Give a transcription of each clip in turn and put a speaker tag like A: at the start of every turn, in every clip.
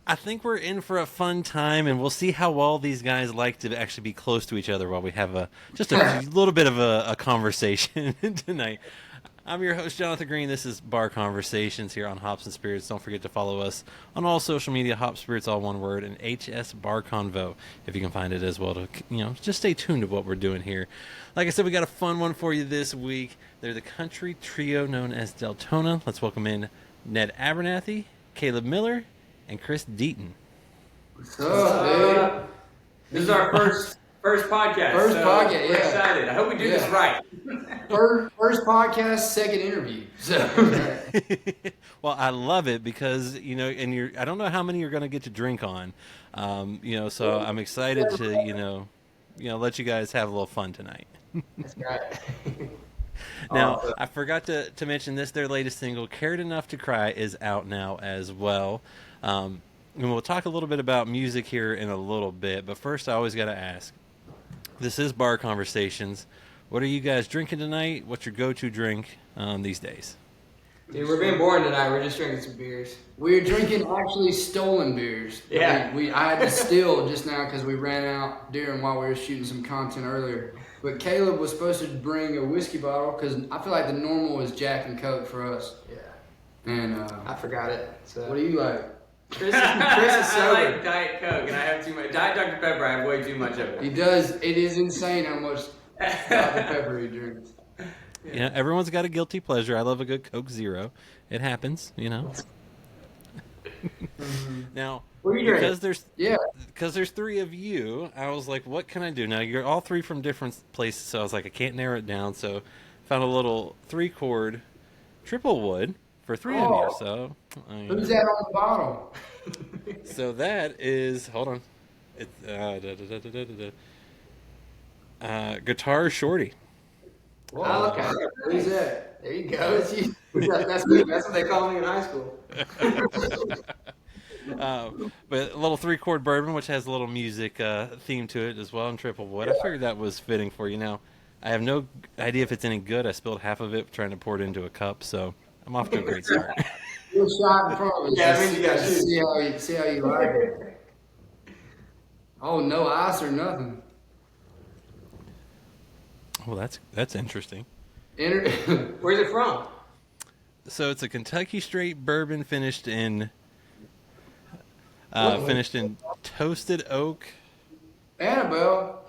A: I think we're in for a fun time, and we'll see how well these guys like to actually be close to each other while we have just a little bit of a conversation tonight. I'm your host, Jonathan Green. This is Bar Conversations here on Hops and Spirits. Don't forget to follow us on all social media, Hops Spirits, all one word, and HS Bar Convo, if you can find it as well. To just stay tuned to what we're doing here. Like I said, we got a fun one for you this week. They're the country trio known as Deltona. Let's welcome in Ned Abernathy, Caleb Miller, and Chris Deaton.
B: What's up, dude?
C: This is our first podcast.
B: Podcast,
C: we're excited. I hope we do this right.
B: First podcast, second interview. So.
A: Well, I love it because and I don't know how many you're going to get to drink on, so I'm excited to let you guys have a little fun tonight.
B: That's right.
A: Now, I forgot to mention this. Their latest single, "Cared Enough to Cry," is out now as well. And we'll talk a little bit about music here in a little bit. But first, I always got to ask. This is Bar Conversations. What are you guys drinking tonight? What's your go-to drink these days?
C: Dude, we're being boring tonight. We're just drinking some beers.
B: We're drinking actually stolen beers.
C: Yeah.
B: I had to steal just now because we ran out while we were shooting some content earlier. But Caleb was supposed to bring a whiskey bottle because I feel like the normal is Jack and Coke for us.
C: Yeah.
B: And
C: I forgot it. So.
B: What do you like?
C: Chris is sober. I like Diet Coke, and I have too much. Diet Dr. Pepper, I have way too much of it.
B: He does. It is insane how much Dr. Pepper he drinks.
A: Yeah, everyone's got a guilty pleasure. I love a good Coke Zero. It happens, Now, because there's three of you, I was like, what can I do? Now, you're all three from different places, so I was like, I can't narrow it down. So found a little 3-chord triple wood for three of you. So
B: who's that on the bottle?
A: So that is, hold on, it's Guitar Shorty.
C: Whoa. Oh, okay.
B: Who's that?
C: There you go. That's what they call me in high school.
A: But a little 3-chord bourbon, which has a little music theme to it as well, and triple wood. I figured that was fitting for you. Now, I have no idea if it's any good. I spilled half of it trying to pour it into a cup, so I'm off to a great start.
B: You're shot in front of us.
C: Yeah, I mean, you got to
B: see how you like it. Oh, no ice or nothing.
A: Well, that's interesting.
C: Where's it from?
A: So it's a Kentucky straight bourbon finished in toasted oak,
B: Annabelle,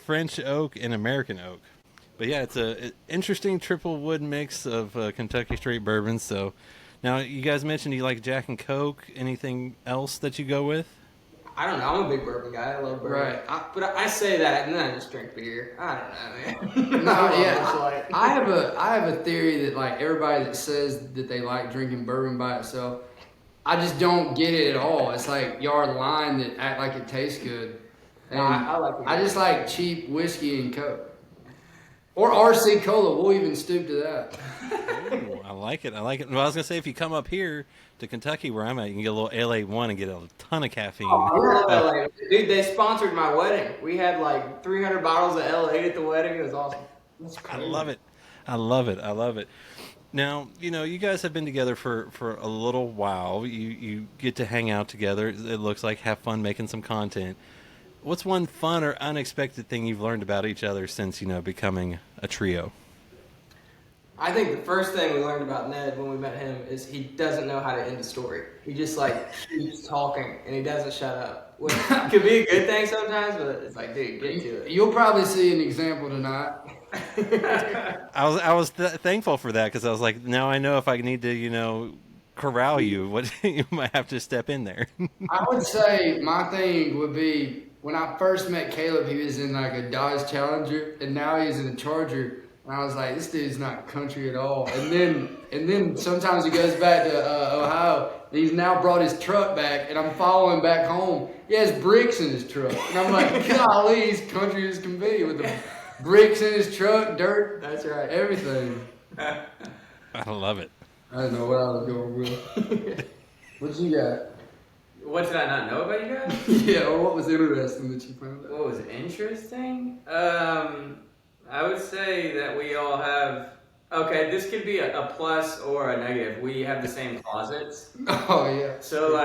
A: French oak, and American oak. But yeah, it's an interesting triple wood mix of Kentucky straight bourbons. So now you guys mentioned you like Jack and Coke. Anything else that you go with?
C: I don't know. I'm a big bourbon guy. I love bourbon.
B: Right.
C: But I say that, and then I just drink beer. I don't know, man.
B: I have a theory that like everybody that says that they like drinking bourbon by itself, I just don't get it at all. It's like y'all are lying that act like it tastes good. And
C: I like it.
B: I just like cheap whiskey and Coke. Or RC Cola. We'll even stoop to that.
A: Ooh, I like it. Well, I was gonna say if you come up here to Kentucky, where I'm at, you can get a little LA1 and get a ton of caffeine.
C: Oh, I love LA. Dude, they sponsored my wedding. We had like 300 bottles of LA at the wedding. It was awesome.
B: That's crazy.
A: I love it. Now, you guys have been together for a little while. You get to hang out together. It looks like have fun making some content. What's one fun or unexpected thing you've learned about each other since, becoming a trio?
C: I think the first thing we learned about Ned when we met him is he doesn't know how to end a story. He just keeps talking and he doesn't shut up. Which could be a good thing sometimes, but it's like, dude, get to it.
B: You'll probably see an example tonight.
A: I was thankful for that because I was like, now I know if I need to, corral you, what you might have to step in there.
B: I would say my thing would be when I first met Caleb, he was in like a Dodge Challenger, and now he's in a Charger. And I was like, this dude's not country at all. And then sometimes he goes back to Ohio. And he's now brought his truck back, and I'm following back home. He has bricks in his truck, and I'm like, golly, he's country as can be with the bricks in his truck, dirt.
C: That's right.
B: Everything.
A: I love it.
B: I don't know what I was going with. What you got?
C: What did I not know about you guys?
B: Yeah, or what was interesting that you found out?
C: What was interesting? I would say that we all have... Okay, this could be a plus or a negative. We have the same closets.
B: Oh, yeah.
C: So,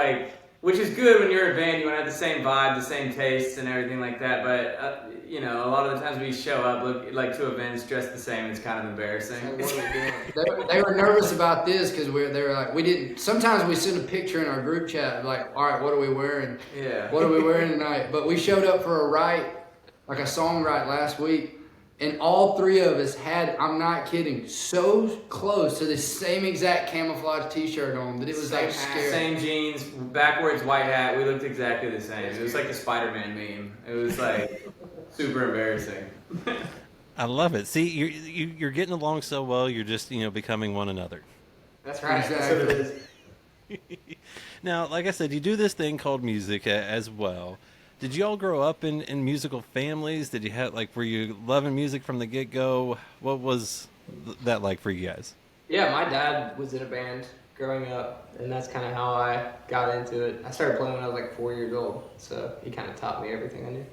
D: which is good when you're a band. You want to have the same vibe, the same tastes, and everything like that. But you know, a lot of the times we show up look like to events dressed the same. It's kind of embarrassing.
B: Like, what are we doing? They were nervous about this because they were like, we didn't. Sometimes we send a picture in our group chat like, all right, what are we wearing?
D: Yeah.
B: What are we wearing tonight? But we showed up for a song write last week, and all three of us had, I'm not kidding, so close to the same exact camouflage T-shirt on that it was
D: same
B: like scary.
D: Same jeans, backwards white hat. We looked exactly the same. It was like the Spider-Man meme. It was like super embarrassing.
A: I love it. See, you're getting along so well. You're just becoming one another.
C: That's right.
B: Exactly.
C: That's what it is.
A: Now, like I said, you do this thing called music as well. Did you all grow up in musical families? Did you were you loving music from the get-go? What was that like for you guys?
C: Yeah, my dad was in a band growing up, and that's kind of how I got into it. I started playing when I was like 4 years old, so he kind of taught me everything I knew.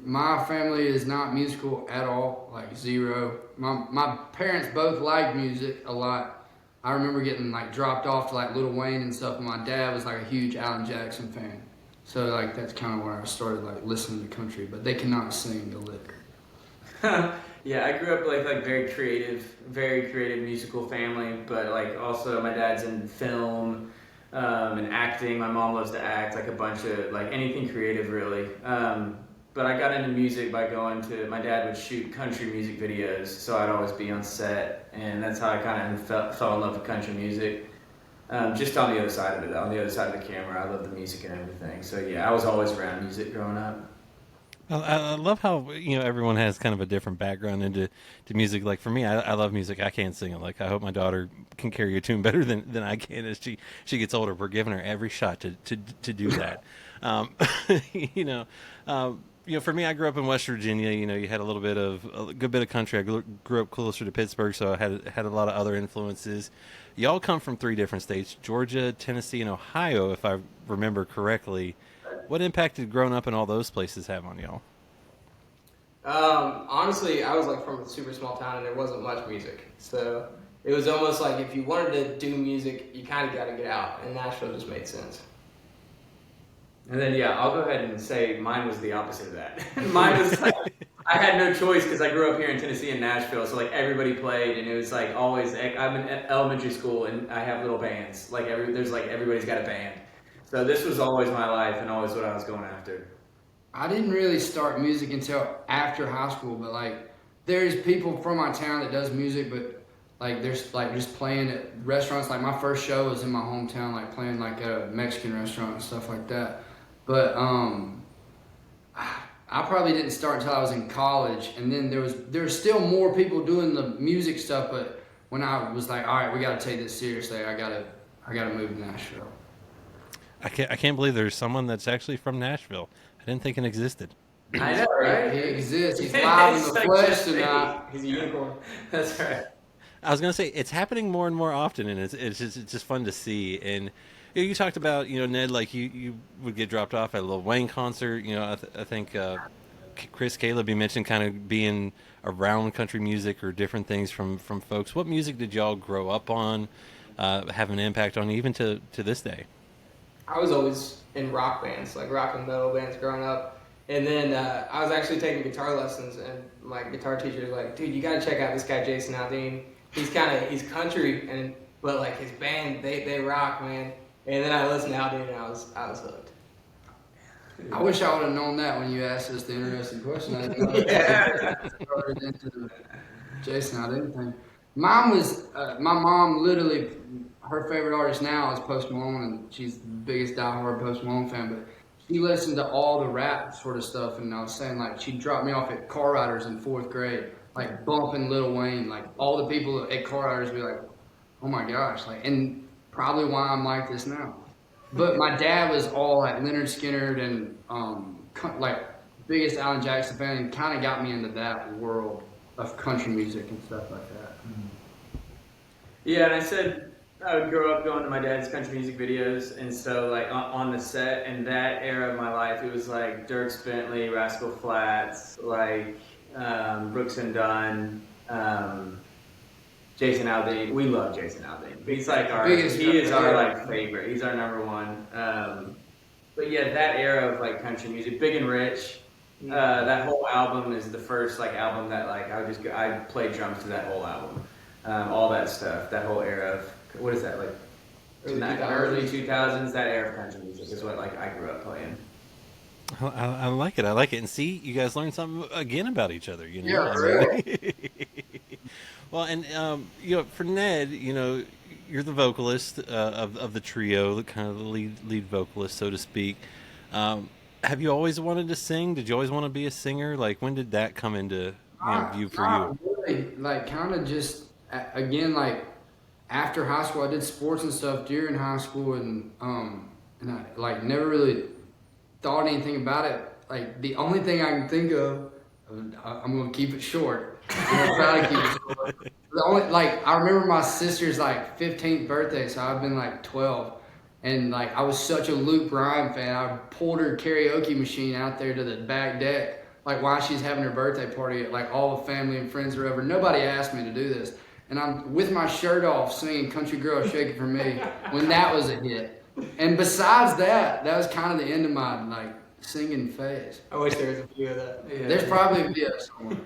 B: My family is not musical at all, like zero. My parents both liked music a lot. I remember getting like dropped off to like Lil Wayne and stuff, and my dad was like a huge Alan Jackson fan. So like that's kind of where I started like listening to country, but they cannot sing the lick.
D: Yeah, I grew up like very creative musical family, but like also my dad's in film and acting. My mom loves to act, like a bunch of like anything creative really. But I got into music by my dad would shoot country music videos, so I'd always be on set, and that's how I kind of fell in love with country music. Just on the other side of it, on the other side of the camera, I love the music and everything. So yeah, I was always around music growing up.
A: I love how everyone has kind of a different background into music. Like for me, I love music. I can't sing it. Like I hope my daughter can carry a tune better than I can as she gets older. We're giving her every shot to do that. For me, I grew up in West Virginia. You had a good bit of country. I grew up closer to Pittsburgh, so I had a lot of other influences. Y'all come from 3 different states: Georgia, Tennessee, and Ohio, if I remember correctly. What impact did growing up in all those places have on y'all?
C: Honestly, I was like from a super small town, and there wasn't much music, so it was almost like if you wanted to do music, you kind of got to get out, and Nashville just made sense.
D: And then yeah, I'll go ahead and say mine was the opposite of that. Mine was like, I had no choice because I grew up here in Tennessee and Nashville, so like everybody played, and it was like always. I'm in elementary school, and I have little bands. Like everybody's got a band. So this was always my life and always what I was going after.
B: I didn't really start music until after high school, but like there's people from my town that does music, but like there's like just playing at restaurants. Like my first show was in my hometown, like playing like at a Mexican restaurant and stuff like that. But I probably didn't start until I was in college, and then there's still more people doing the music stuff. But when I was like, all right, we got to take this seriously. I gotta move to Nashville.
A: I can't believe there's someone that's actually from Nashville. I didn't think it existed.
D: I know, right?
B: He exists. He's live in the flesh tonight.
D: He's a unicorn. That's right.
A: I was gonna say it's happening more and more often, and it's just fun to see. And you talked about Ned, like you would get dropped off at a Lil Wayne concert. I think Chris, Caleb, you mentioned kind of being around country music or different things from folks. What music did y'all grow up on? Have an impact on you even to this day?
C: I was always in rock bands, like rock and metal bands growing up. And then I was actually taking guitar lessons, and my guitar teacher was like, dude, you got to check out this guy, Jason Aldean. He's country, but like his band, they rock, man. And then I listened to Aldean, and I was hooked.
B: I wish I would have known that when you asked us the interesting question. I didn't know started into the Jason Aldean thing. Mine was, my mom literally, her favorite artist now is Post Malone, and she's the biggest diehard Post Malone fan, but she listened to all the rap sort of stuff, and I was saying, like, she dropped me off at Car Riders in 4th grade, like, bumping Lil Wayne, like, all the people at Car Riders would be like, oh my gosh, like, and probably why I'm like this now. But my dad was all, like, Leonard Skinner and, like, biggest Alan Jackson fan, and kind of got me into that world of country music and stuff like that.
D: Yeah, and I said I would grow up going to my dad's country music videos, and so like on the set in that era of my life, it was like Dierks Bentley, Rascal Flatts, like Brooks and Dunn, Jason Aldean. We love Jason Aldean. He's like he is our like favorite. He's our number one. But yeah, that era of like country music, Big and Rich, that whole album is the first like album that like I played drums to that whole album, all that stuff, that whole era of what is that like early 2000s, that era of country music is what like I grew up playing.
A: I like it. I like it. And see, you guys learned something again about each other. You know.
B: Yeah, really.
A: Well, and you know, for Ned, you know, you're the vocalist of the trio, the kind of the lead vocalist, so to speak. Have you always wanted to sing? Did you always want to be a singer? Like, when did that come into view for you?
B: Really, like, kind of just again, like after high school, I did sports and stuff during high school, and I like never really thought anything about it. Like the only thing I can think of, I'm gonna keep it short. I'm gonna try to keep it short. The only like I remember my sister's like 15th birthday, so I've been like 12, and like I was such a Luke Bryan fan. I pulled her karaoke machine out there to the back deck, like while she's having her birthday party. Like all the family and friends are over. Nobody asked me to do this, and I'm with my shirt off singing "Country Girl Shake It For Me" when that was a hit. And besides that, that was kind of the end of my like singing phase.
C: I wish there was a few of that.
B: Yeah. There's probably a video somewhere.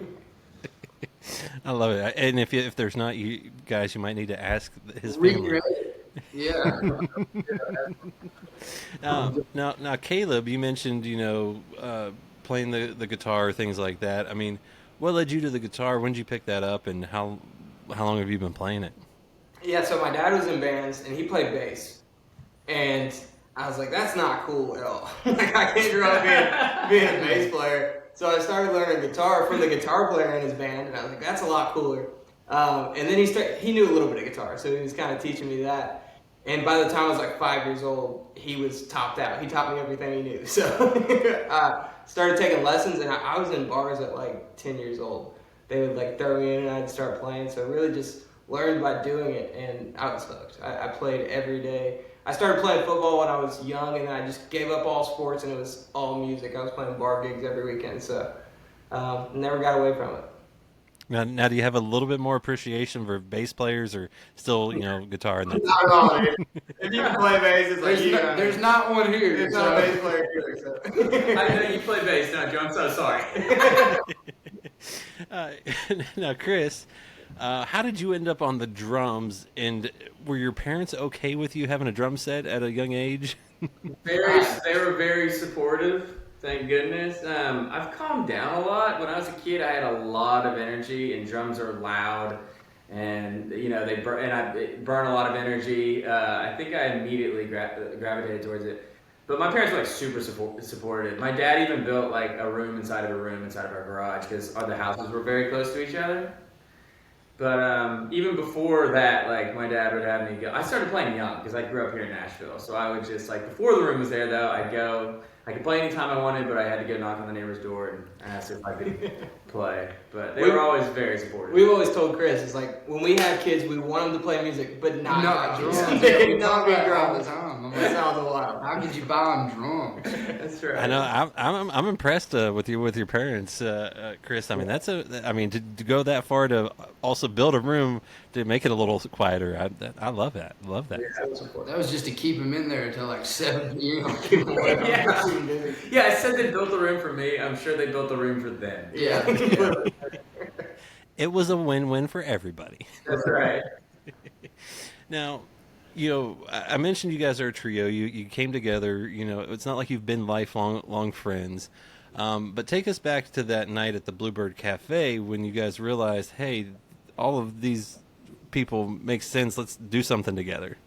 A: I love it. And if there's not, you guys, you might need to ask his family.
B: Yeah.
A: Now, Caleb, you mentioned, you know, playing the guitar, things like that. I mean, what led you to the guitar? When did you pick that up, and how long have you been playing it?
C: Yeah, so my dad was in bands, and he played bass. And I was like, that's not cool at all. Like, I can't grow up being a bass player. So I started learning guitar from the guitar player in his band, and I was like, that's a lot cooler. And then he knew a little bit of guitar, so he was kind of teaching me that. And by the time I was like 5 years old, he was topped out. He taught me everything he knew. So I started taking lessons, and I was in bars at like 10 years old. They would like throw me in, and I'd start playing. So really just learned by doing it, and I was hooked. I played every day. I started playing football when I was young, and then I just gave up all sports, and it was all music. I was playing bar gigs every weekend, so never got away from it.
A: Now, do you have a little bit more appreciation for bass players, or still, you know, guitar? And
C: not at all, dude. If you can play bass, it's like
B: there's not one here.
C: There's not a bass player here. So.
D: I know you play bass, don't you? I'm so sorry.
A: Now, Chris, how did you end up on the drums, and were your parents okay with you having a drum set at a young age?
D: They were very supportive, thank goodness. I've calmed down a lot. When I was a kid, I had a lot of energy, and drums are loud, and you know I burn a lot of energy. I think I immediately gravitated towards it. But my parents were like super supportive. My dad even built like a room inside of our garage because the houses were very close to each other. But even before that, like my dad would have me go. I started playing young because I grew up here in Nashville. So I would just like before the room was there though, I'd go. I could play anytime I wanted, but I had to go knock on the neighbor's door and ask if I could play. But they were always very supportive.
C: We've always told Chris, it's like when we have kids, we want them to play music, but not drums.
B: We talk about it all the time.
C: That sounds wild.
B: How could you buy them drums?
C: That's right.
A: I know. I'm impressed with your parents, Chris. I mean, to go that far to also build a room to make it a little quieter. I love that. Love that.
B: That was just to keep him in there until like 7 years.
D: Yeah, I said they built the room for me. I'm sure they built the room for them.
B: Yeah.
A: It was a win-win for everybody.
D: That's right.
A: Now, you know, I mentioned you guys are a trio. You came together. You know, it's not like you've been lifelong friends. But take us back to that night at the Bluebird Café when you guys realized, hey, all of these people make sense. Let's do something together.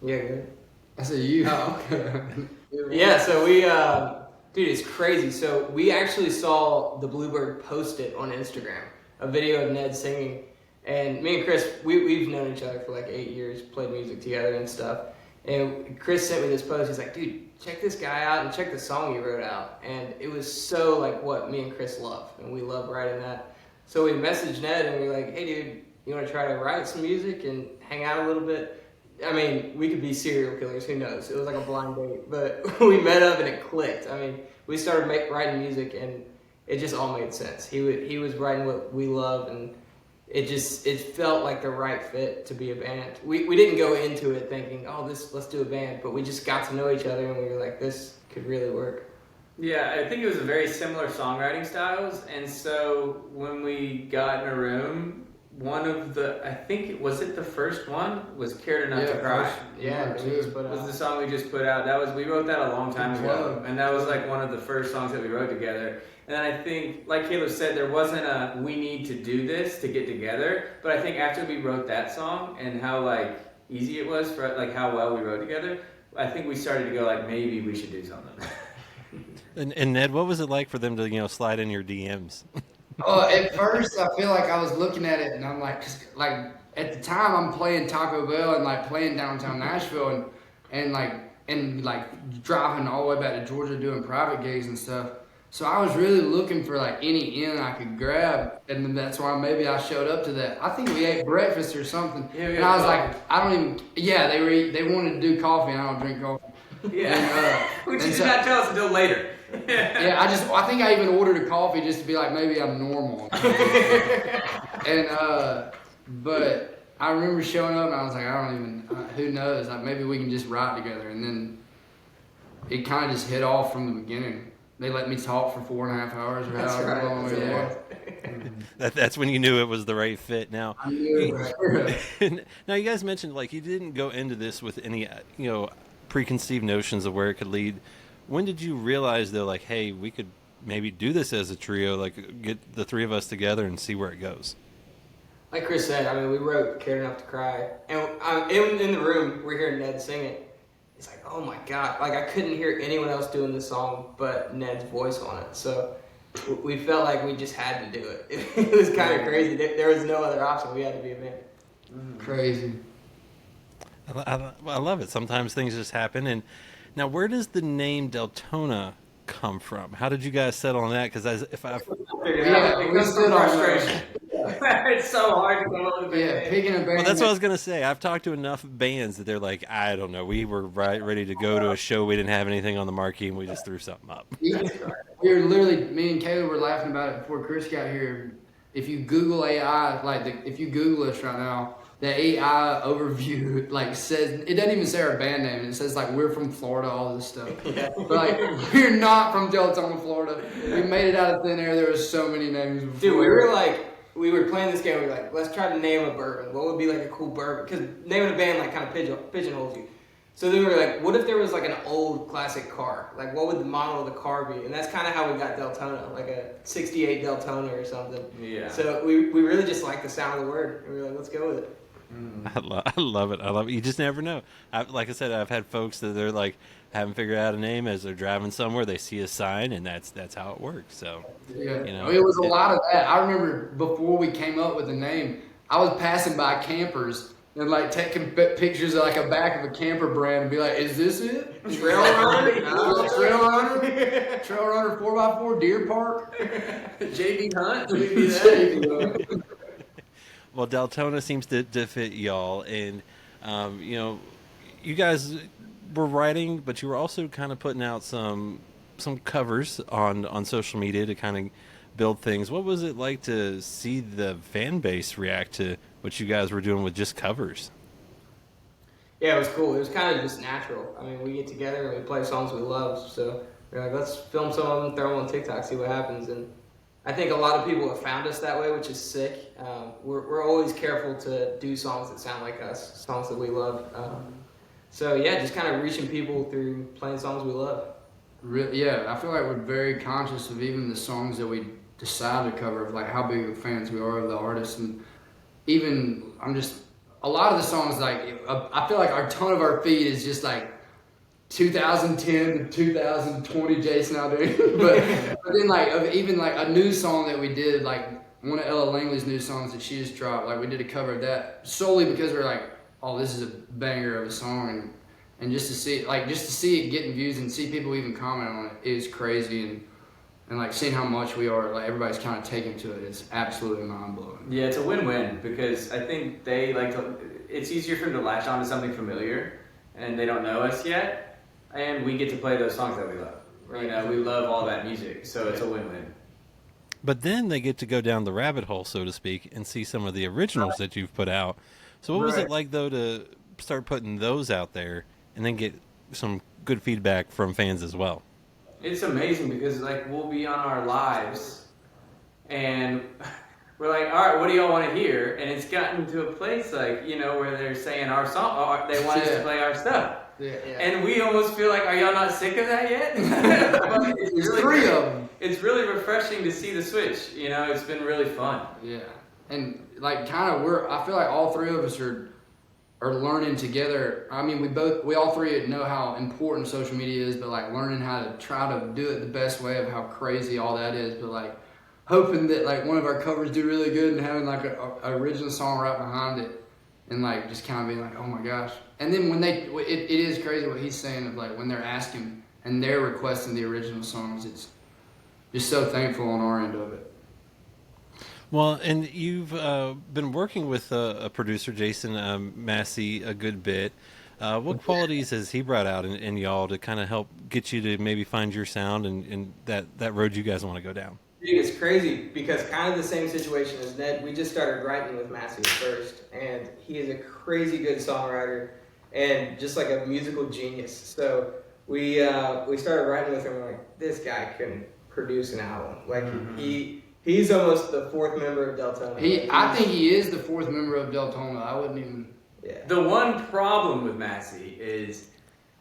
C: Yeah, good.
B: I said you.
C: Oh, okay. Yeah, so we, dude, it's crazy. So we actually saw the Bluebird post it on Instagram, a video of Ned singing. And me and Chris, we've known each other for like 8 years, played music together and stuff. And Chris sent me this post. He's like, dude, check this guy out and check the song he wrote out. And it was so like what me and Chris love. And we love writing that. So we messaged Ned and we were like, hey, dude, you want to try to write some music and hang out a little bit? I mean, we could be serial killers, who knows? It was like a blind date. But we met up and it clicked. I mean, we started writing music and it just all made sense. He was writing what we love and it felt like the right fit to be a band. We didn't go into it thinking, oh, let's do a band, but we just got to know each other and we were like, this could really work.
D: Yeah, I think it was a very similar songwriting styles, and so when we got in a room, one of the, I think, was it the first one? Was Cared Enough to Cry? Was the song we just put out. We wrote that a long time ago, and that was like one of the first songs that we wrote together. And then I think, like Caleb said, there wasn't a, we need to do this to get together, but I think after we wrote that song and how like easy it was for like how well we wrote together, I think we started to go like, maybe we should do something.
A: And Ned, what was it like for them to slide in your DMs?
B: At first, I feel like I was looking at it, and I'm like, 'cause, like at the time, I'm playing Taco Bell and like playing downtown Nashville, and driving all the way back to Georgia doing private gigs and stuff. So I was really looking for like any in I could grab, and then that's why maybe I showed up to that. I think we ate breakfast or something, and I was like, I don't even. Yeah, they wanted to do coffee, and I don't drink coffee.
D: Yeah, which you did not tell us until later.
B: Yeah, I think I even ordered a coffee just to be like, maybe I'm normal. And but I remember showing up and I was like, I don't even, who knows? Like maybe we can just write together. And then it kind of just hit off from the beginning. They let me talk for 4.5 hours or however long it was.
A: That's when you knew it was the right fit. Now,
B: I knew it.
A: now you guys mentioned like you didn't go into this with any preconceived notions of where it could lead. When did you realize though, like, hey, we could maybe do this as a trio, like get the three of us together and see where it goes?
C: Like Chris said, I mean, we wrote Cared Enough to Cry, and in the room, we're hearing Ned sing it. It's like, oh my God, like I couldn't hear anyone else doing the song but Ned's voice on it. So we felt like we just had to do it. It was kind of crazy. There was no other option. We had to be a band.
B: Crazy.
A: I love it. Sometimes things just happen. And now, where does the name Deltona come from? How did you guys settle on that? Because
B: we stood on frustration.
D: It's so hard to come up with a
B: name. Picking a band.
A: Well, that's what I was gonna say. I've talked to enough bands that they're like, I don't know. We were ready to go to a show. We didn't have anything on the marquee, and we just threw something up.
B: We were literally, me and Caleb were laughing about it before Chris got here. If you Google AI, if you Google us right now, the AI overview says, it doesn't even say our band name. It says we're from Florida, all this stuff. Yeah. But we're not from Deltona, Florida. We made it out of thin air. There were so many names before.
C: Dude, we were playing this game. We were like, let's try to name a bourbon. What would be a cool bourbon? Because naming a band kind of pigeonholes you. So then we were like, what if there was an old classic car? What would the model of the car be? And that's kind of how we got Deltona, like a '68 Deltona or something. Yeah. So we really just liked the sound of the word. And we were like, let's go with it.
A: I love it. I love it. You just never know. Like I said, I've had folks that they're haven't figured out a name as they're driving somewhere. They see a sign, and that's how it works. So
B: yeah, it was a lot of that. I remember before we came up with the name, I was passing by campers and taking pictures of a back of a camper brand and be like, "Is this it? Trail Runner? Trail Runner? Trail Runner 4x4 Deer Park?
C: JB Hunt?
B: JB Hunt."
A: Well, Deltona seems to fit y'all, and you guys were writing, but you were also kind of putting out some covers on social media to kind of build things. What was it like to see the fan base react to what you guys were doing with just covers?
C: Yeah, it was cool. It was kind of just natural. I mean, we get together and we play songs we love, so we're like, let's film some of them, throw them on TikTok, see what happens. And I think a lot of people have found us that way, which is sick. We're always careful to do songs that sound like us, songs that we love. So yeah, just kind of reaching people through playing songs we love.
B: Yeah, I feel like we're very conscious of even the songs that we decide to cover, of how big of fans we are of the artist, and even a lot of the songs I feel like a ton of our feed is just 2010 to 2020 Jason Aldean. but then even a new song that we did, one of Ella Langley's new songs that she just dropped, we did a cover of that solely because we're oh, this is a banger of a song, and just to see it getting views and see people even comment on it is crazy, and seeing how much we are everybody's kind of taking to it is absolutely mind blowing.
D: Yeah, it's a win-win because I think they it's easier for them to latch on to something familiar and they don't know us yet, and we get to play those songs that we love. We love all that music, so it's a win-win.
A: But then they get to go down the rabbit hole, so to speak, and see some of the originals that you've put out. So what was it like, though, to start putting those out there and then get some good feedback from fans as well?
D: It's amazing because like we'll be on our lives and we're like, all right, what do y'all want to hear? And it's gotten to a place like, you know, where they're saying our song, they want us to play our stuff.
B: Yeah.
D: And we almost feel like, are y'all not sick of that yet? But
B: There's really 3 of them.
D: It's really refreshing to see the switch. You know, it's been really fun.
B: Yeah. And like kind of I feel like all 3 of us are learning together. I mean, we all 3 know how important social media is, but like learning how to try to do it the best way of how crazy all that is. But like hoping that like one of our covers do really good and having like an original song right behind it, and like just kind of being like, oh my gosh. And then when it is crazy what he's saying of like when they're asking and they're requesting the original songs, it's just so thankful on our end of it.
A: Well, and you've been working with a producer, Jason Massey, a good bit. What qualities has he brought out in y'all to kind of help get you to maybe find your sound and that road you guys want to go down?
C: It's crazy because kind of the same situation as Ned. We just started writing with Massey at first, and he is a crazy good songwriter and just like a musical genius. So we started writing with him. And we're like, this guy can produce an album. Like he's almost the 4th member of Deltona.
B: I think he is the 4th member of Deltona. I wouldn't even.
C: Yeah.
D: The one problem with Massey is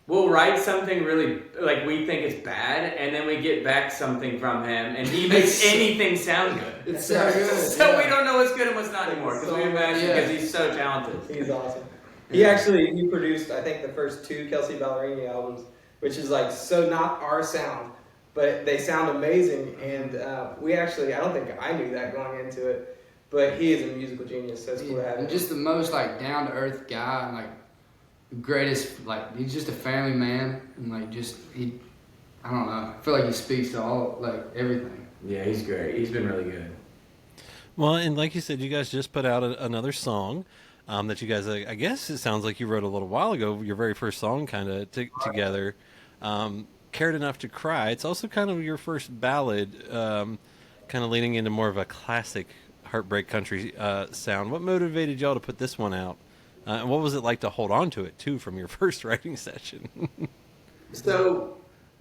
D: we'll write something really, like we think is bad, and then we get back something from him, and he makes anything sound good.
B: It's so good.
D: So we don't know what's good and what's not anymore, because we imagine because he's so talented.
C: He's awesome. He produced, I think, the first 2 Kelsey Ballerini albums, which is like so not our sound, but they sound amazing, and I don't think I knew that going into it, but he is a musical genius, so it's cool to have him.
B: And just the most like down-to-earth guy, and like greatest, like he's just a family man, and like I don't know, I feel like he speaks to all, like everything.
D: Yeah, he's great. He's been really good.
A: Well, and like you said, you guys just put out another song that you guys, I guess it sounds like you wrote a little while ago, your very first song kind of together, Cared Enough to Cry. It's also kind of your first ballad, kind of leaning into more of a classic Heartbreak country sound. What motivated y'all to put this one out? And what was it like to hold on to it, too, from your first writing session?
D: So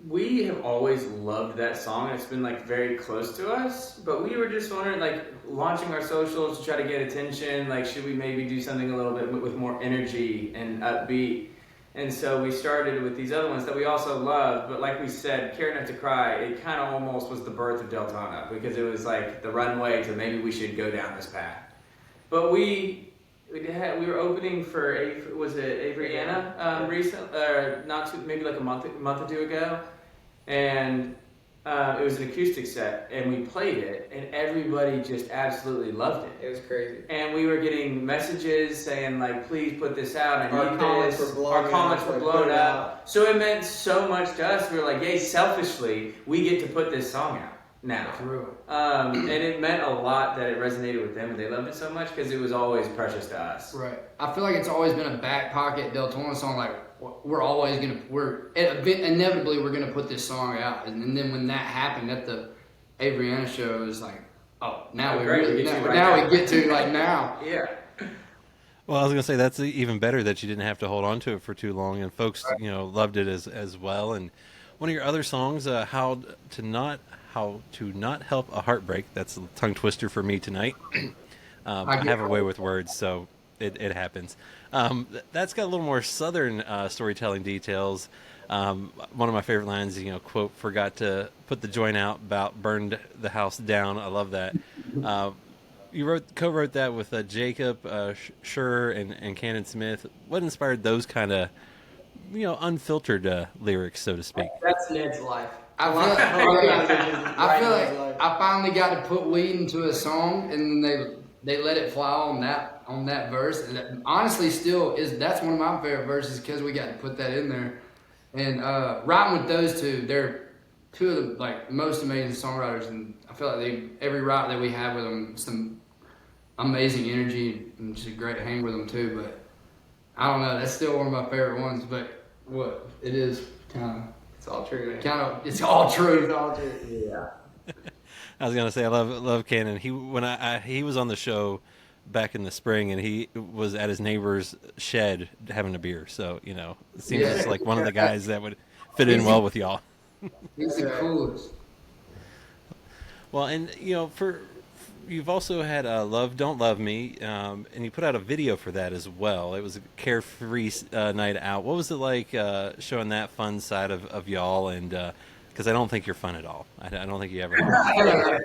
D: we have always loved that song. It's been like very close to us, but we were just wondering, like launching our socials to try to get attention, like should we maybe do something a little bit with more energy and upbeat? And so we started with these other ones that we also loved, but like we said, Care Enough to Cry, it kind of almost was the birth of Deltona, because it was like the runway to maybe we should go down this path. But we were opening for Avery Anna maybe like a month or 2 ago, and it was an acoustic set, and we played it, and everybody just absolutely loved it.
C: It was crazy.
D: And we were getting messages saying like, please put this out.
C: Our comments were blown up.
D: So it meant so much to us. We were like, yay, selfishly, we get to put this song out now.
B: True.
D: And it meant a lot that it resonated with them, and they loved it so much because it was always precious to us.
B: Right. I feel like it's always been a back pocket Deltona song. Like inevitably we're gonna put this song out, and then when that happened at the Avery Anna show, it was like, oh, now we get to like now.
D: Yeah.
A: Well, I was gonna say that's even better that you didn't have to hold on to it for too long, and folks, loved it as well. And one of your other songs, "How to Not Help a Heartbreak," that's a tongue twister for me tonight. I have a way with words, so it happens. That's got a little more southern storytelling details. One of my favorite lines, quote, "Forgot to put the joint out, about burned the house down." I love that. You co-wrote that with Jacob Schur and Cannon Smith. What inspired those kind of, unfiltered lyrics, so to speak?
C: That's Ned's life.
B: I feel like I finally got to put weed into a song, and they let it fly on that verse. And that honestly still that's one of my favorite verses because we got to put that in there. And writing with those two, they're 2 of the like most amazing songwriters, and I feel like every write that we have with them, some amazing energy and just a great hang with them too. But I don't know, that's still one of my favorite ones. But what it is kind of.
C: It's all true, man.
B: It's all true.
C: It's all true. Yeah.
A: I was gonna say I love Cannon. He was on the show back in the spring, and he was at his neighbor's shed having a beer. So it seems just like one of the guys that would fit in well with y'all.
B: He's the coolest.
A: Well, and you've also had Love Don't Love Me, and you put out a video for that as well. It was a carefree night out. What was it like showing that fun side of y'all? And because I don't think you're fun at all. I don't think you ever are.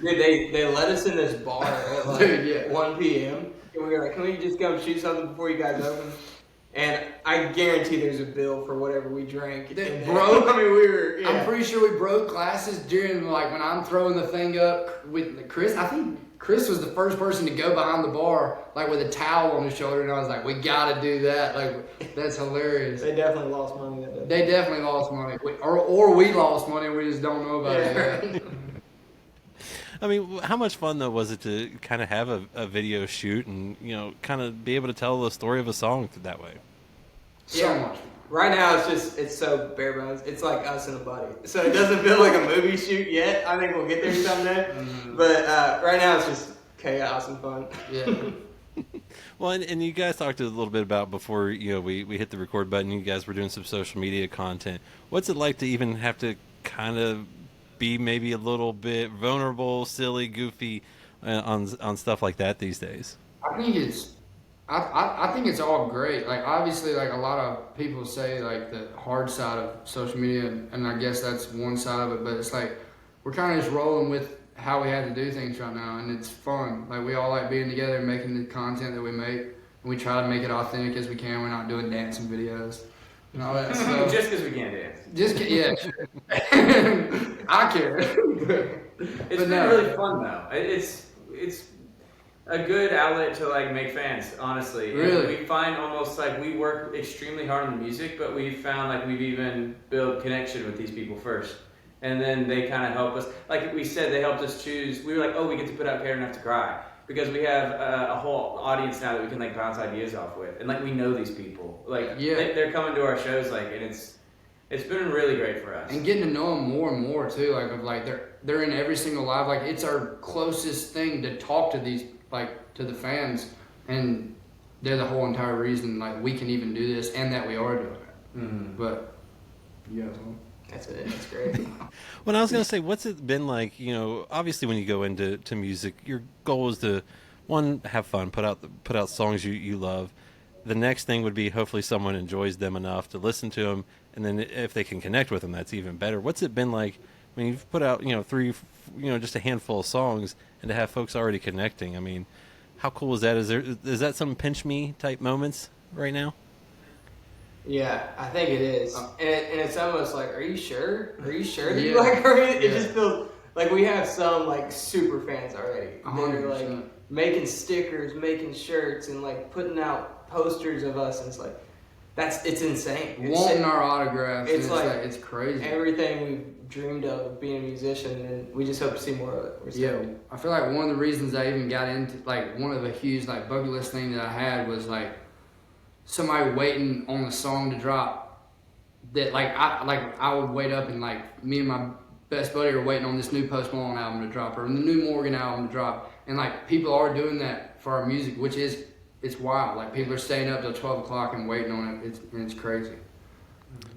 C: Dude, they let us in this bar at like 1 p.m. And we were like, can we just come shoot something before you guys open? And I guarantee there's a bill for whatever we drank.
B: Broke. I mean, I'm pretty sure we broke glasses during when I'm throwing the thing up with Chris. I think Chris was the first person to go behind the bar with a towel on his shoulder, and I was like, "We got to do that! That's hilarious."
C: They definitely lost money that day.
B: They definitely lost money, or we lost money. We just don't know about it.
A: I mean, how much fun though was it to kind of have a video shoot and kind of be able to tell the story of a song that way?
B: So much fun.
C: Right now, it's so bare bones. It's like us and a buddy. So it doesn't feel like a movie shoot yet. I think we'll get there someday. Mm-hmm. But right now, it's just chaos and fun.
B: Yeah.
A: Well, and you guys talked a little bit about before we hit the record button. You guys were doing some social media content. What's it like to even have to kind of be maybe a little bit vulnerable, silly, goofy on stuff like that these days?
B: I think it's all great. Obviously, a lot of people say the hard side of social media, and I guess that's one side of it. But it's we're kind of just rolling with how we have to do things right now, and it's fun. We all like being together and making the content that we make, and we try to make it authentic as we can. We're not doing dancing videos and all that stuff.
D: Just because we can't dance.
B: Yeah, sure. I care.
D: It's been really fun though. It's a good outlet to make fans, honestly.
B: Really?
D: And we find almost we work extremely hard on the music, but we found we've even built connection with these people first. And then they kind of help us. Like we said, they helped us choose. We were like, we get to put out Care Enough to Cry. Because we have a whole audience now that we can bounce ideas off with. And we know these people. They're coming to our shows and it's been really great for us.
B: And getting to know them more and more too. They're in every single live. It's our closest thing to talk to these to the fans, and they're the whole entire reason we can even do this and that we are doing it. Mm-hmm. But yeah,
C: that's it. That's great.
A: Well, I was gonna say, what's it been like? Obviously, when you go into music, your goal is to have fun, put out songs you love. The next thing would be hopefully someone enjoys them enough to listen to them, and then if they can connect with them, that's even better. What's it been like? I mean, you've put out three, just a handful of songs, and to have folks already connecting. I mean, how cool is that? Is that some pinch me type moments right now?
C: Yeah, I think it is. And it's almost are you sure? Are you sure that you like her? It just feels like we have some super fans already. They're making stickers, making shirts, and putting out posters of us, and it's insane.
B: Wanting our autographs. It's it's crazy.
C: Everything we've dreamed of being a musician, and we just hope to see more of it.
B: Yeah, I feel one of the reasons I even got into one of the huge bucket list thing that I had was somebody waiting on the song to drop. That I would wait up and me and my best buddy are waiting on this new Post Malone album to drop or the new Morgan album to drop, and people are doing that for our music, which is it's wild. People are staying up till 12 o'clock and waiting on it. It's crazy.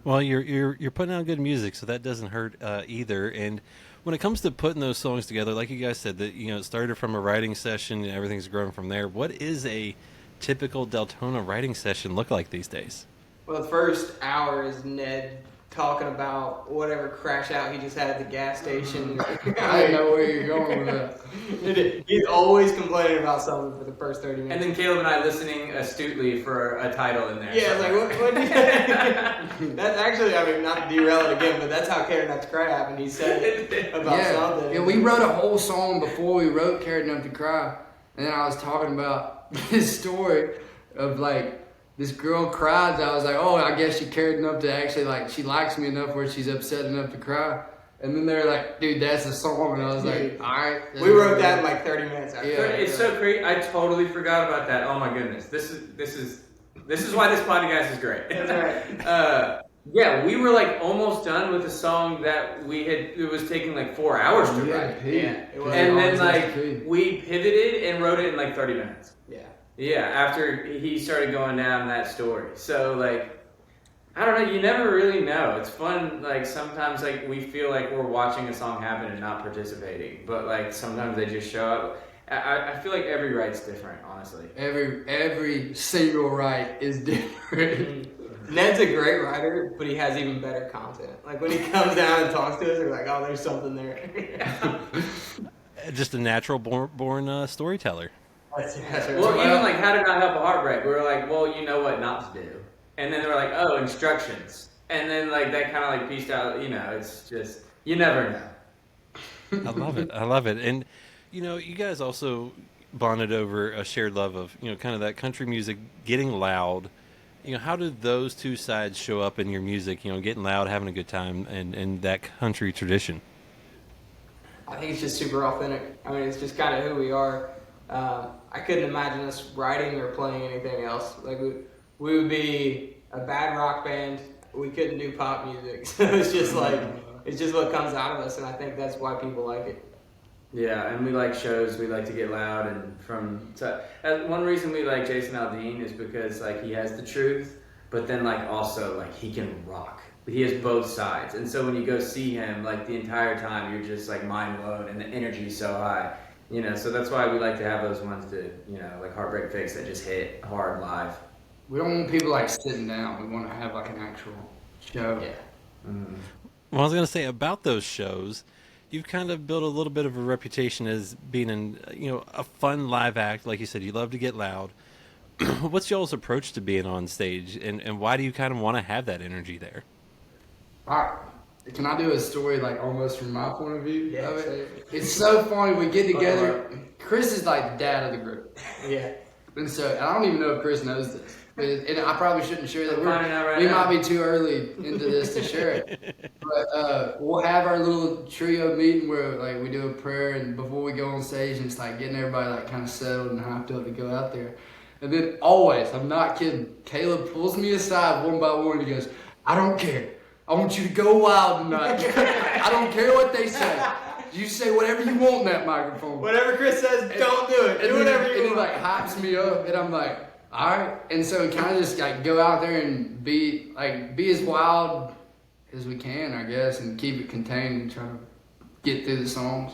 A: Well, you're putting out good music, so that doesn't hurt either. And when it comes to putting those songs together, like you guys said, that it started from a writing session and everything's grown from there. What is a typical Deltona writing session look like these days?
C: Well, the first hour is Ned talking about whatever crash out he just had at the gas station.
B: I didn't know where you're going with that.
C: He's always complaining about something for the first 30 minutes.
D: And then Caleb and I listening astutely for a title in there.
C: Yeah, what that's actually, not to derail it again, but that's how Care Enough to Cry happened. He said it about something.
B: Yeah, we wrote a whole song before we wrote Care Enough to Cry. And then I was talking about this story of this girl cried. I was I guess she cared enough to actually she likes me enough where she's upset enough to cry. And then they're like, dude, that's a song. And I was all right.
C: We wrote that in 30 minutes after.
B: Yeah,
D: it's so great. I totally forgot about that. Oh my goodness. This is why this podcast is great.
C: That's right.
D: Yeah, we were like almost done with a song that it was taking like 4 hours to write.
C: Yeah,
D: And then like we pivoted and wrote it in like 30 minutes.
C: Yeah.
D: Yeah, after he started going down that story. So like, I don't know, you never really know. It's fun, like sometimes like we feel like we're watching a song happen and not participating. But like sometimes they just show up. I feel like every write's different, honestly.
B: Every single write is different.
C: Ned's a great writer, but he has even better content. Like when he comes down and talks to us, we're like, oh, there's something there.
A: Just a natural born storyteller.
C: That's
D: Well, even like how to not have a heartbreak. We were like, well, you know what not to do. And then they were like, oh, instructions. And then like that kind of like pieced out, you know, it's just, you never know.
A: I love it. I love it. And, you know, you guys also bonded over a shared love of, you know, kind of that country music getting loud. You know, how do those two sides show up in your music, you know, getting loud, having a good time, and that country tradition?
C: I think it's just super authentic. I mean, it's just kind of who we are. I couldn't imagine us writing or playing anything else. Like, we would be a bad rock band. We couldn't do pop music. So it's just like, it's just what comes out of us, and I think that's why people like it.
D: Yeah, and we like shows. We like to get loud, and one reason we like Jason Aldean is because like he has the truth, but then like also like he can rock. He has both sides, and so when you go see him, like the entire time you're just like mind blown, and the energy's so high, you know. So that's why we like to have those ones that, you know, like Heartbreak Fix that just hit hard live.
B: We don't want people like sitting down. We want to have like an actual show.
C: Yeah.
D: Mm-hmm.
A: Well, I was going to say about those shows, you've kind of built a little bit of a reputation as being a fun live act. Like you said, you love to get loud. What's y'all's approach to being on stage, and why do you kind of want to have that energy there?
B: All right. Can I do a story like almost from my point of view of it?
C: Yeah.
B: It's so funny. We get together. Chris is like the dad of the group.
C: Yeah.
B: And so I don't even know if Chris knows this. And I probably shouldn't share that.
D: We
B: might be too early into this to share it. But we'll have our little trio meeting where like we do a prayer and before we go on stage, and it's like getting everybody like kind of settled and hyped up to go out there. And then always, I'm not kidding, Caleb pulls me aside one by one and he goes, I don't care. I want you to go wild tonight. I don't care what they say. You say whatever you want in that microphone.
C: Whatever Chris says, don't do it. Do whatever you want.
B: And he like hypes me up, and I'm like, all right. And so we kind of just like go out there and be as wild as we can, I guess, and keep it contained and try to get through the songs.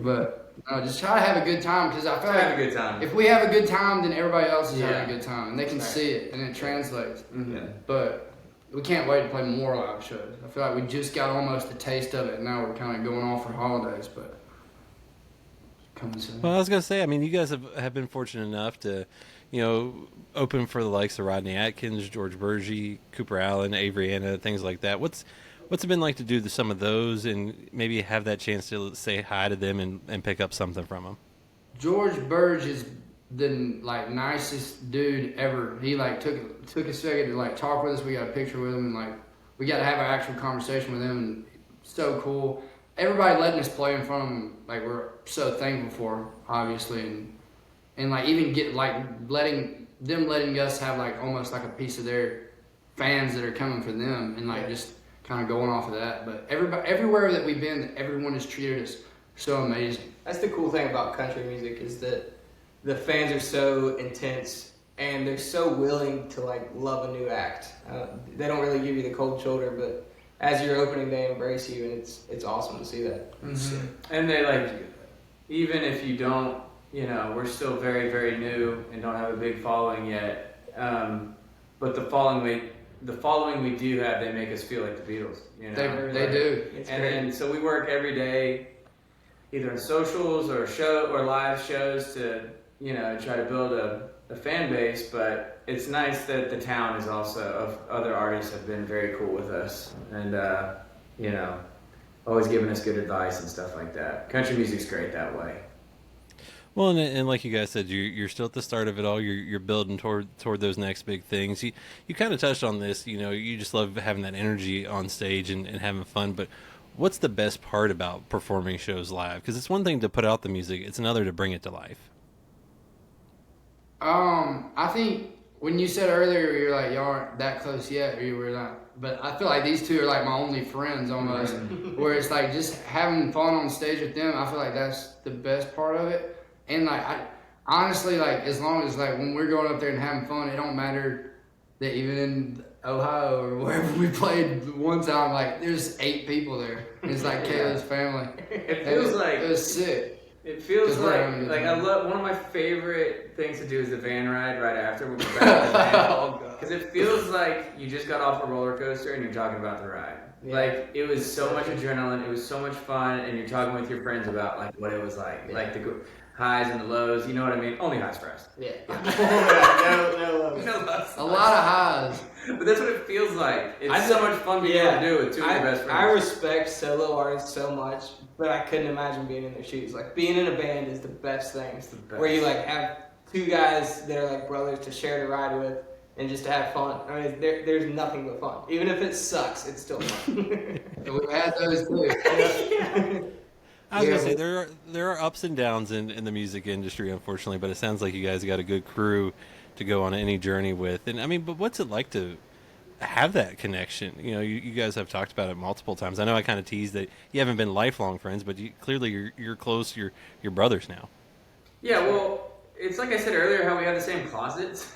B: But just try to have a good time, because I feel like
D: have a good time.
B: if we have a good time, then everybody else is having a good time, and they can see it and it translates.
D: Mm-hmm. Yeah.
B: But we can't wait to play more live shows. I feel like we just got almost a taste of it, and now we're kind of going off for holidays, but coming soon.
A: Well, I was going to say, I mean, you guys have been fortunate enough to, open for the likes of Rodney Atkins, George Burgee, Cooper Allen, Avery Anna, things like that. What's it been like to do some of those and maybe have that chance to say hi to them and pick up something from them?
B: George Burgee is the nicest dude ever. He took a second to talk with us. We got a picture with him, and we got to have an actual conversation with him, and so cool. Everybody letting us play in front of him, we're so thankful for, obviously, and even get letting us have almost like a piece of their fans that are coming for them, and just kind of going off of that. But everywhere that we've been, everyone has treated us so amazing.
C: That's the cool thing about country music, is that the fans are so intense and they're so willing to love a new act. They don't really give you the cold shoulder, but as your opening, they embrace you, and it's awesome to see that.
B: Mm-hmm.
D: And they even if you don't, we're still very, very new and don't have a big following yet. But the following we do have, they make us feel like the Beatles.
B: They do.
D: And so we work every day, either in socials or live shows to try to build a fan base. But it's nice that the town is also of other artists have been very cool with us, and always giving us good advice and stuff like that. Country music's great that way.
A: Well, and like you guys said, you're still at the start of it all. You're building toward those next big things. You kind of touched on this. You just love having that energy on stage and having fun. But what's the best part about performing shows live? Because it's one thing to put out the music; it's another to bring it to life.
B: I think when you said earlier you're like y'all aren't that close yet, or you were not, but I feel like these two are like my only friends almost. Where it's like just having fun on stage with them, I feel like that's the best part of it. And like I honestly, like as long as like when we're going up there and having fun, it don't matter that even in Ohio or wherever we played one time, like there's 8 people there. It's like Kayla's family.
D: It feels like
B: it was sick.
D: It feels like I love one of my favorite things to do is the van ride right after we go back to the van, because it feels like you just got off a roller coaster and you're talking about the ride. Yeah. Like it was so much adrenaline, it was so much fun, and you're talking with your friends about like what it was like the highs and the lows. You know what I mean? Only highs for us.
C: Yeah.
D: No lows.
B: A lot of highs.
D: But that's what it feels like. It's so much fun being able to do with 2 of your best friends.
C: I respect solo artists so much, but I couldn't imagine being in their shoes. Like being in a band is the best thing. It's the best. Where you like have 2 guys that are like brothers to share the ride with and just to have fun. I mean, there's nothing but fun. Even if it sucks, it's still fun.
B: We've had those too.
A: I was gonna say there are ups and downs in the music industry, unfortunately, but it sounds like you guys got a good crew to go on any journey with. And I mean, but what's it like to have that connection? You know, you guys have talked about it multiple times. I know I kind of teased that you haven't been lifelong friends, but clearly you're close. You're brothers now.
D: Yeah, well, it's like I said earlier, how we have the same closets.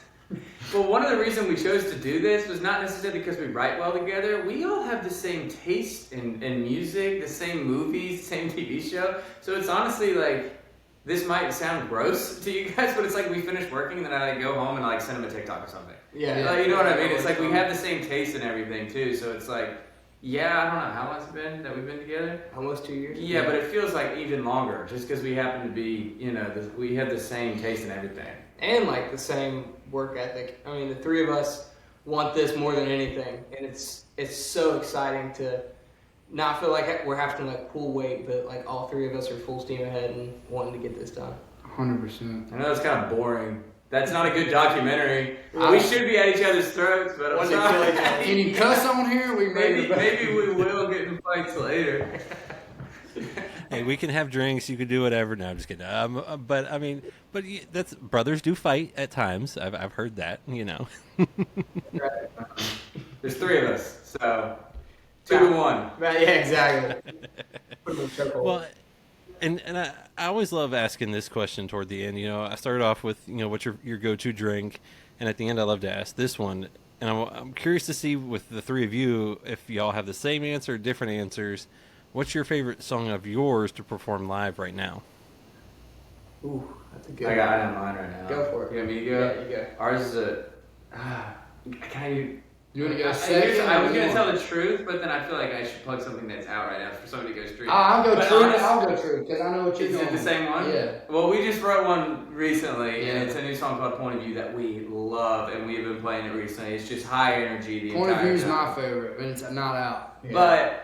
D: Well, one of the reasons we chose to do this was not necessarily because we write well together. We all have the same taste in music, the same movies, the same TV show. So it's honestly like, this might sound gross to you guys, but it's like we finish working and then I like, go home and like send them a TikTok or something.
C: Yeah.
D: Like, you know what I mean? It's like we have the same taste in everything too. So it's like, yeah, I don't know how long it's been that we've been together.
C: Almost 2 years.
D: Yeah, but it feels like even longer just because we happen to be, you know, we have the same taste in everything.
C: And like the same work ethic. I mean, the 3 of us want this more than anything, and it's so exciting to not feel like we're having to like pull weight, but like all 3 of us are full steam ahead and wanting to get this done.
B: 100%.
D: I know it's kind of boring. That's not a good documentary. We should be at each other's throats, but I'm sorry.
B: Can you cuss on here?
D: Maybe we will get in fights later.
A: Hey, we can have drinks. You can do whatever. No, I'm just kidding. But I mean, that's brothers do fight at times. I've heard that. You know.
D: There's 3 of us, so 2 to 1.
C: Right? Yeah, exactly.
A: Well, and I always love asking this question toward the end. You know, I started off with what's your go-to drink, and at the end I love to ask this one. And I'm curious to see with the 3 of you if y'all have the same answer, or different answers. What's your favorite song of yours to perform live right now?
C: Ooh, that's a good
D: one. I know mine right now.
C: Go for it.
D: You want me to go?
C: Yeah, you go.
D: Ours is
B: You want to go second?
D: I was going to tell the truth, but then I feel like I should plug something that's out right now for somebody to go straight.
B: I'll go truth, because I know what you're
D: doing. Is it the same one?
B: Yeah.
D: Well, we just wrote one recently, and it's a new song called Point of View that we love, and we've been playing it recently. It's just high energy the
B: Point of View is
D: time.
B: my favorite, but it's not out.
D: Yeah. But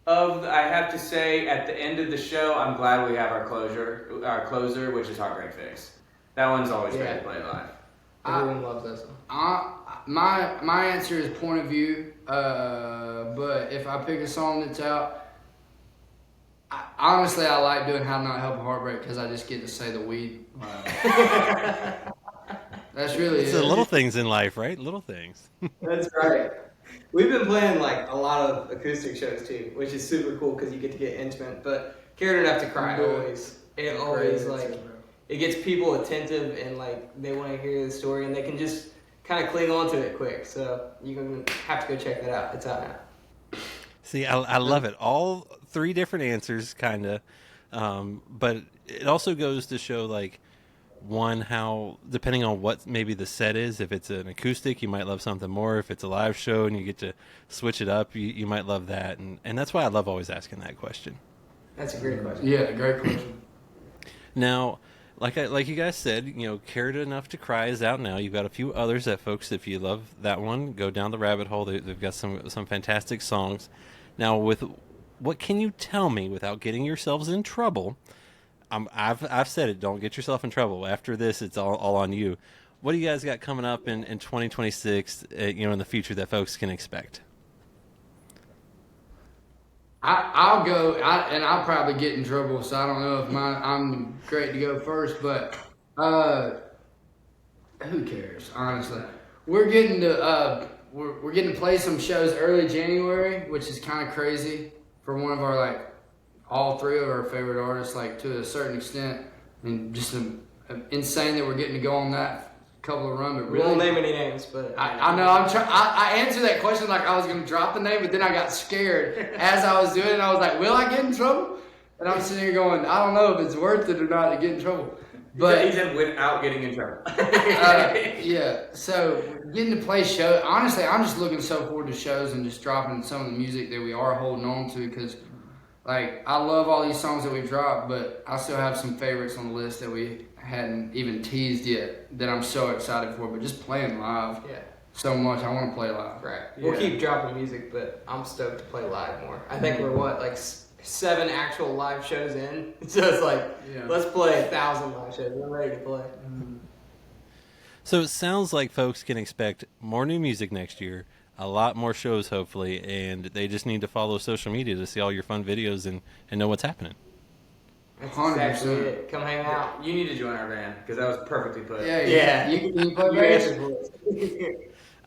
D: I have to say, at the end of the show, I'm glad we have our closer, which is Heartbreak Fix. That one's always great to play live.
C: Everyone loves that song.
B: My answer is Point of View, but if I pick a song that's out, honestly I like doing How Not Help a Heartbreak because I just get to say the weed. That's really
A: it's
B: it.
A: the little things in life, right? Little things.
C: That's right. We've been playing like a lot of acoustic shows too, which is super cool because you get to get intimate. But Care Don't Have to Cry always. It always like it gets people attentive and like they want to hear the story and they can just kind of cling on to it quick. So you're gonna have to go check that out. It's out now.
A: See, I love it. All 3 different answers, kind of, but it also goes to show like. One, how depending on what maybe the set is, if it's an acoustic, you might love something more. If it's a live show and you get to switch it up, you might love that. And that's why I love always asking that question.
C: That's a great question.
B: Yeah, great question.
A: Now, like you guys said, Cared Enough to Cry is out now. You've got a few others that folks, if you love that one, go down the rabbit hole. They've got some fantastic songs. Now, with what can you tell me without getting yourselves in trouble? I've said it. Don't get yourself in trouble. After this, it's all on you. What do you guys got coming up in 2026? In the future that folks can expect.
B: I'll go, and I'll probably get in trouble. So I don't know if I'm great to go first, but who cares? Honestly, we're getting to we're getting to play some shows early January, which is kind of crazy for one of our like all three of our favorite artists, like to a certain extent. I mean, just insane that we're getting to go on that couple of run. But
C: We
B: really,
C: won't name any names, but
B: I know I answered that question like I was gonna drop the name, but then I got scared as I was doing it. I was like, will I get in trouble? And I'm sitting here going, I don't know if it's worth it or not to get in trouble. But
D: he said without getting in trouble.
B: yeah, so getting to play shows. Honestly, I'm just looking so forward to shows and just dropping some of the music that we are holding on to because, like, I love all these songs that we dropped, but I still have some favorites on the list that we hadn't even teased yet that I'm so excited for. But just playing live, so much. I want to play live.
C: Right. We'll keep dropping music, but I'm stoked to play live more. I think we're like 7 actual live shows in, so it's like let's play 1,000 live shows. We're ready to play.
A: So it sounds like folks can expect more new music next year, a lot more shows hopefully, and they just need to follow social media to see all your fun videos and know what's happening.
C: That's
B: 100%.
C: exactly it. Come hang out.
D: You need to join our band because that was perfectly put.
C: Yeah.
B: You play
C: You
B: bass?
C: answered for us.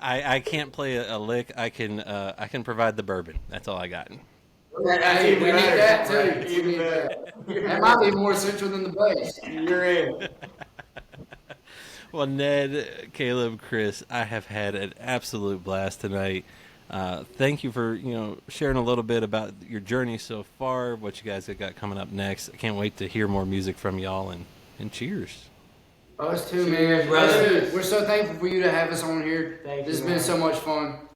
A: I can't play a lick. I can provide the bourbon. That's all I got.
B: Hey, we need that too.
C: Right.
B: We need that. That might be more essential than the bass.
C: You're in.
A: Well, Ned, Caleb, Chris, I have had an absolute blast tonight. Thank you for sharing a little bit about your journey so far, what you guys have got coming up next. I can't wait to hear more music from y'all, and cheers.
B: Us too,
C: Cheers,
B: man.
C: brother.
B: We're so thankful for you to have us on here.
C: Thank
B: This has
C: you,
B: been
C: man.
B: so much fun.